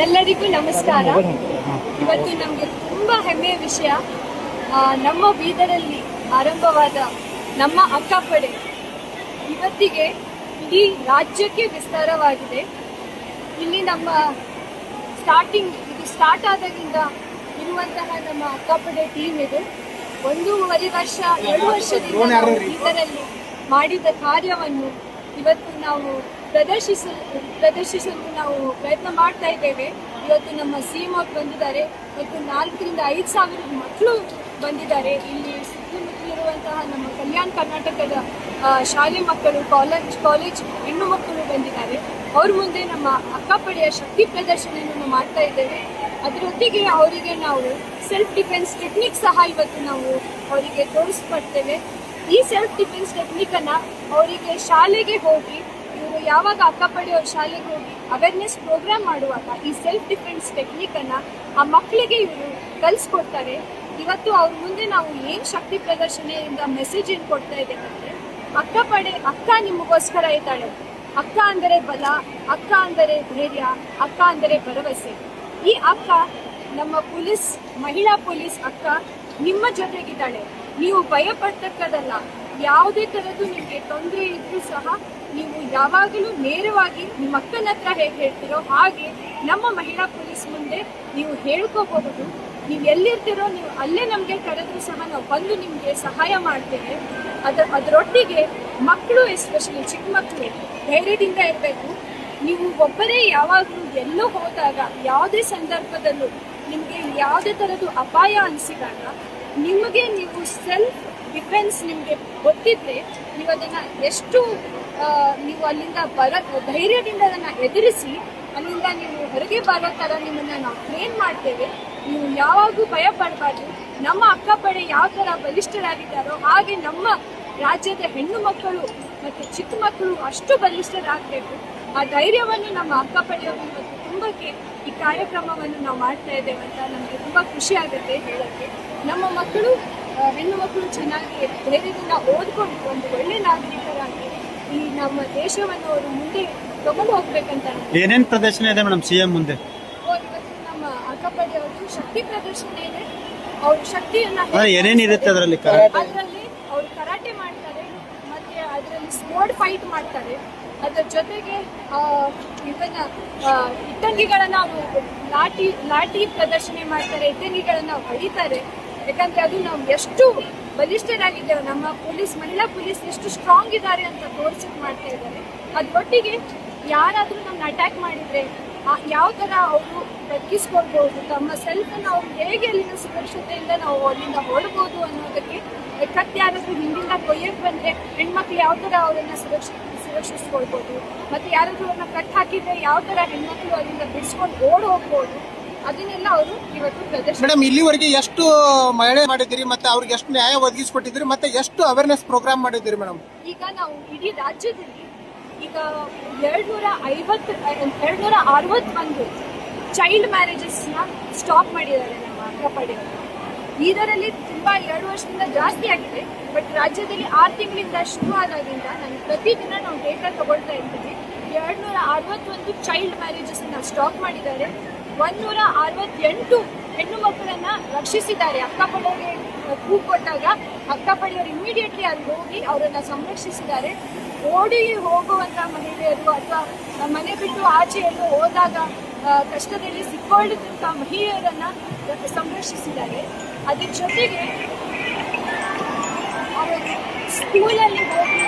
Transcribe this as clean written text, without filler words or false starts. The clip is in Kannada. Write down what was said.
ಎಲ್ಲರಿಗೂ ನಮಸ್ಕಾರ. ಇವತ್ತು ನಮಗೆ ತುಂಬಾ ಹೆಮ್ಮೆಯ ವಿಷಯ. ನಮ್ಮ ಬೀದರಲ್ಲಿ ಆರಂಭವಾದ ನಮ್ಮ ಅಕ್ಕಪಡೆ ಇವತ್ತಿಗೆ ಇಡೀ ರಾಜ್ಯಕ್ಕೆ ವಿಸ್ತಾರವಾಗಿದೆ. ಇಲ್ಲಿ ನಮ್ಮ ಸ್ಟಾರ್ಟ್ ಆದಾಗಿಂದ ಇರುವಂತಹ ನಮ್ಮ ಅಕ್ಕಪಡೆ ಟೀಮ್ ಇದು 1.5 ವರ್ಷ 2 ವರ್ಷದಿಂದ ನಾವು ಬೀದರಲ್ಲಿ ಮಾಡಿದ ಕಾರ್ಯವನ್ನು ಇವತ್ತು ನಾವು ಪ್ರದರ್ಶಿಸಲು ನಾವು ಪ್ರಯತ್ನ ಮಾಡ್ತಾ ಇದ್ದೇವೆ. ಇವತ್ತು ನಮ್ಮ ಸಿಎಂ ಅವರು ಬಂದಿದ್ದಾರೆ ಮತ್ತು 4 ರಿಂದ 5 ಸಾವಿರ ಮಕ್ಕಳು ಬಂದಿದ್ದಾರೆ. ಇಲ್ಲಿ ಸುತ್ತಮುತ್ತಲಿರುವಂತಹ ನಮ್ಮ ಕಲ್ಯಾಣ ಕರ್ನಾಟಕದ ಶಾಲೆ ಮಕ್ಕಳು, ಕಾಲೇಜ್ ಹೆಣ್ಣು ಮಕ್ಕಳು ಬಂದಿದ್ದಾರೆ. ಅವ್ರ ಮುಂದೆ ನಮ್ಮ ಅಕ್ಕಪಡೆಯ ಶಕ್ತಿ ಪ್ರದರ್ಶನವನ್ನು ಮಾಡ್ತಾ ಇದ್ದೇವೆ. ಅದರೊಟ್ಟಿಗೆ ಅವರಿಗೆ ನಾವು ಸೆಲ್ಫ್ ಡಿಫೆನ್ಸ್ ಟೆಕ್ನಿಕ್ ಸಹ ಇವತ್ತು ನಾವು ಅವರಿಗೆ ತೋರಿಸ್ಕೊಡ್ತೇವೆ. ಈ ಸೆಲ್ಫ್ ಡಿಫೆನ್ಸ್ ಟೆಕ್ನಿಕ್ ಅನ್ನ ಅವರಿಗೆ ಶಾಲೆಗೆ ಹೋಗಿ ಇವರು ಯಾವಾಗ ಅಕ್ಕಪಡೆಯವ್ರ ಶಾಲೆಗೆ ಹೋಗಿ ಅವೇರ್ನೆಸ್ ಪ್ರೋಗ್ರಾಮ್ ಮಾಡುವಾಗ ಈ ಸೆಲ್ಫ್ ಡಿಫೆನ್ಸ್ ಟೆಕ್ನಿಕ್ ಅನ್ನ ಆ ಮಕ್ಕಳಿಗೆ ಇವರು ಕಲಿಸ್ಕೊಡ್ತಾರೆ. ಇವತ್ತು ಅವ್ರ ಮುಂದೆ ನಾವು ಏನ್ ಶಕ್ತಿ ಪ್ರದರ್ಶನದಿಂದ ಮೆಸೇಜ್ ಏನ್ ಕೊಡ್ತಾ ಇದ್ದೇವೆ ಅಂದ್ರೆ, ಅಕ್ಕ ನಿಮಗೋಸ್ಕರ ಇದ್ದಾಳೆ. ಅಕ್ಕ ಅಂದರೆ ಬಲ, ಅಕ್ಕ ಅಂದರೆ ಧೈರ್ಯ, ಅಕ್ಕ ಅಂದರೆ ಭರವಸೆ. ಈ ಅಕ್ಕ ನಮ್ಮ ಮಹಿಳಾ ಪೊಲೀಸ್ ಅಕ್ಕ ನಿಮ್ಮ ಜೊತೆಗಿದ್ದಾಳೆ. ನೀವು ಭಯ ಪಡ್ತಕ್ಕದಲ್ಲ. ಯಾವುದೇ ತರದ್ದು ನಿಮಗೆ ತೊಂದರೆ ಇದ್ರೂ ಸಹ ನೀವು ಯಾವಾಗಲೂ ನೇರವಾಗಿ ನಿಮ್ಮ ಅಕ್ಕನ ಹತ್ರ ಹೇಗೆ ಹೇಳ್ತಿರೋ ಹಾಗೆ ನಮ್ಮ ಮಹಿಳಾ ಪೊಲೀಸ್ ಮುಂದೆ ನೀವು ಹೇಳ್ಕೋಬಹುದು. ನೀವು ಎಲ್ಲಿರ್ತೀರೋ ನೀವು ಅಲ್ಲೇ ನಮಗೆ ಕರೆದ್ರೂ ಸಹ ನಾವು ಬಂದು ನಿಮಗೆ ಸಹಾಯ ಮಾಡ್ತೇವೆ. ಅದರೊಟ್ಟಿಗೆ ಮಕ್ಕಳು, ಎಸ್ಪೆಷಲಿ ಚಿಕ್ಕ ಮಕ್ಕಳು ಧೈರ್ಯದಿಂದ ಇರಬೇಕು. ನೀವು ಒಬ್ಬರೇ ಯಾವಾಗಲೂ ಎಲ್ಲೋ ಹೋದಾಗ ಯಾವುದೇ ಸಂದರ್ಭದಲ್ಲೂ ನಿಮಗೆ ಯಾವುದೇ ಥರದ್ದು ಅಪಾಯ ಅನಿಸಿದಾಗ ನೀವು ಸೆಲ್ಫ್ ಡಿಫೆನ್ಸ್ ನಿಮಗೆ ಗೊತ್ತಿದ್ರೆ ನೀವು ಅದನ್ನು ಎಷ್ಟು ನೀವು ಅಲ್ಲಿಂದ ಧೈರ್ಯದಿಂದ ಅದನ್ನು ಎದುರಿಸಿ ಅಲ್ಲಿಂದ ನೀವು ಹೊರಗೆ ಬರೋ ಥರ ನಿಮ್ಮನ್ನು ನಾವು ಟ್ರೈನ್ ಮಾಡ್ತೇವೆ. ನೀವು ಯಾವಾಗೂ ಭಯ ಪಡಬಾರ್ದು. ನಮ್ಮ ಅಕ್ಕಪಡೆ ಯಾವ ಥರ ಬಲಿಷ್ಠರಾಗಿದ್ದಾರೋ ಹಾಗೆ ನಮ್ಮ ರಾಜ್ಯದ ಹೆಣ್ಣು ಮಕ್ಕಳು ಮತ್ತು ಚಿಕ್ಕ ಮಕ್ಕಳು ಅಷ್ಟು ಬಲಿಷ್ಠರಾಗಬೇಕು. ಆ ಧೈರ್ಯವನ್ನು ನಮ್ಮ ಅಕ್ಕಪಡೆಯವರು ಇವತ್ತು ತುಂಬಕ್ಕೆ ಈ ಕಾರ್ಯಕ್ರಮವನ್ನು ನಾವು ಮಾಡ್ತಾ ಇದ್ದೇವೆ ಅಂತ ನಮಗೆ ತುಂಬ ಖುಷಿ ಆಗುತ್ತೆ ಹೇಳೋಕ್ಕೆ. ನಮ್ಮ ಮಕ್ಕಳು, ಹೆಣ್ಣು ಮಕ್ಕಳು ಚೆನ್ನಾಗಿ ಧೈರ್ಯದಿಂದ ಓದ್ಕೊಂಡು ಒಂದು ಒಳ್ಳೆ ನಾಗರಿಕರಾಗಿ ಈ ನಮ್ಮ ದೇಶವನ್ನು ಅವರು ಮುಂದೆ ತಗೊಂಡು ಹೋಗ್ಬೇಕಂತ. ಏನೇನು ಪ್ರದರ್ಶನ ಇದೆ ಮೇಡಮ್ ಸಿಎಂ ಮುಂದೆ? ಇವತ್ತು ನಮ್ಮ ಅಕ್ಕಪಡೆಯವರು ಶಕ್ತಿ ಪ್ರದರ್ಶನ ಇದೆ. ಅವ್ರ ಶಕ್ತಿಯನ್ನ ಏನೇನಿರುತ್ತೆ ಅದರಲ್ಲಿ ಅವರು ಕರಾಟೆ ಮಾಡ್ತಾರೆ, ಮತ್ತೆ ಅದರಲ್ಲಿ ಸ್ಪೋರ್ಟ್ ಫೈಟ್ ಮಾಡ್ತಾರೆ. ಅದರ ಜೊತೆಗೆ ಇಟ್ಟಂಗಿಗಳನ್ನ ಅವರು ಲಾಠಿ ಪ್ರದರ್ಶನ ಮಾಡ್ತಾರೆ, ಇಟ್ಟಂಗಿಗಳನ್ನ ಹೊಡಿತಾರೆ. ಯಾಕಂದ್ರೆ ಅದು ನಾವು ಎಷ್ಟು ಬಲಿಷ್ಠರಾಗಿದ್ದೇವೆ, ನಮ್ಮ ಮಹಿಳಾ ಪೊಲೀಸ್ ಎಷ್ಟು ಸ್ಟ್ರಾಂಗ್ ಇದ್ದಾರೆ ಅಂತ ತೋರಿಸಕ್ ಮಾಡ್ತಾ ಇದ್ದಾರೆ. ಅದ್ರೊಟ್ಟಿಗೆ ಯಾರಾದ್ರೂ ನಮ್ಮನ್ನ ಅಟ್ಯಾಕ್ ಮಾಡಿದ್ರೆ ಯಾವ ತರ ಅವರು ಬದುಕಿಸ್ಕೊಳ್ಬಹುದು, ತಮ್ಮ ಸೆಲ್ಫನ್ನು ಅವ್ರು ಹೇಗೆ ಅಲ್ಲಿನ ಸುರಕ್ಷತೆಯಿಂದ ನಾವು ಅಲ್ಲಿಂದ ಹೊರಬಹುದು ಅನ್ನೋದಕ್ಕೆ. ಯಾರಾದ್ರೂ ಹಿಂದಿಂದ ಕೊಯ್ಯಕ್ಕೆ ಬಂದ್ರೆ ಹೆಣ್ಮಕ್ಳು ಯಾವ ತರ ಅವರನ್ನ ಸುರಕ್ಷಿಸ್ಕೊಳ್ಬಹುದು, ಮತ್ತೆ ಯಾರಾದ್ರೂ ಅವ್ರನ್ನ ಕಟ್ ಹಾಕಿದ್ರೆ ಯಾವ ತರ ಹೆಣ್ಮಕ್ಳು ಅಲ್ಲಿಂದ ಬಿಡಿಸ್ಕೊಂಡು ಓಡ್ ಹೋಗ್ಬೋದು, ಅದನ್ನೆಲ್ಲ ಅವರು ಇವತ್ತು ಪ್ರದರ್ಶನ. ಮೇಡಮ್, ಇಲ್ಲಿವರೆಗೆ ಎಷ್ಟು ಮಹಿಳೆ ಮಾಡಿದ್ದೀರಿ, ಮತ್ತೆ ಅವ್ರಿಗೆ ಎಷ್ಟು ನ್ಯಾಯ ಒದಗಿಸ್ಕೊಟ್ಟಿದ್ದೀರಿ, ಮತ್ತೆ ಎಷ್ಟು ಅವೇರ್ನೆಸ್ ಪ್ರೋಗ್ರಾಮ್ ಮಾಡಿದ್ದೀರಿ ಮೇಡಮ್? ಈಗ ನಾವು ಇಡೀ ರಾಜ್ಯದಲ್ಲಿ ಈಗ 261 ಚೈಲ್ಡ್ ಮ್ಯಾರೇಜಸ್ ನ ಸ್ಟಾಪ್ ಮಾಡಿದ್ದಾರೆ ನಮ್ಮ ಅಕ್ಕಪಡೆಯವರು. ಇದರಲ್ಲಿ ತುಂಬಾ 2 ವರ್ಷದಿಂದ ಜಾಸ್ತಿ ಆಗಿದೆ. ಬಟ್ ರಾಜ್ಯದಲ್ಲಿ 6 ತಿಂಗಳಿಂದ ಶುರು ಆದಾಗಿಂದ ನಾನು ಪ್ರತಿದಿನ ನಾವು ಡೇಟಾ ತಗೊಳ್ತಾ ಇರ್ತೀವಿ. 261 ಚೈಲ್ಡ್ ಮ್ಯಾರೇಜಸ್ ಅನ್ನ ಸ್ಟಾಪ್ ಮಾಡಿದ್ದಾರೆ. 168 ಹೆಣ್ಣು ಮಕ್ಕಳನ್ನ ರಕ್ಷಿಸಿದ್ದಾರೆ. ಅಕ್ಕಪಡೆಗೆ ಕೂಗು ಕೊಟ್ಟಾಗ ಅಕ್ಕಪಡೆಯವರು ಇಮಿಡಿಯೇಟ್ಲಿ ಅಲ್ಲಿ ಹೋಗಿ ಅವರನ್ನ ಸಂರಕ್ಷಿಸಿದ್ದಾರೆ. ಓಡಿ ಹೋಗುವಂತ ಮಹಿಳೆಯರು ಅಥವಾ ಮನೆ ಬಿಟ್ಟು ಆಚೆ ಎಲ್ಲೋ ಹೋದಾಗ ಕಷ್ಟದಲ್ಲಿ ಸಿಕ್ಕೊಳ್ಳುವಂತ ಮಹಿಳೆಯರನ್ನ ಸಂರಕ್ಷಿಸಿದ್ದಾರೆ. ಅದ್ರ ಜೊತೆಗೆ ಅವರು ಸ್ಕೂಲಲ್ಲಿ ಹೋಗಿ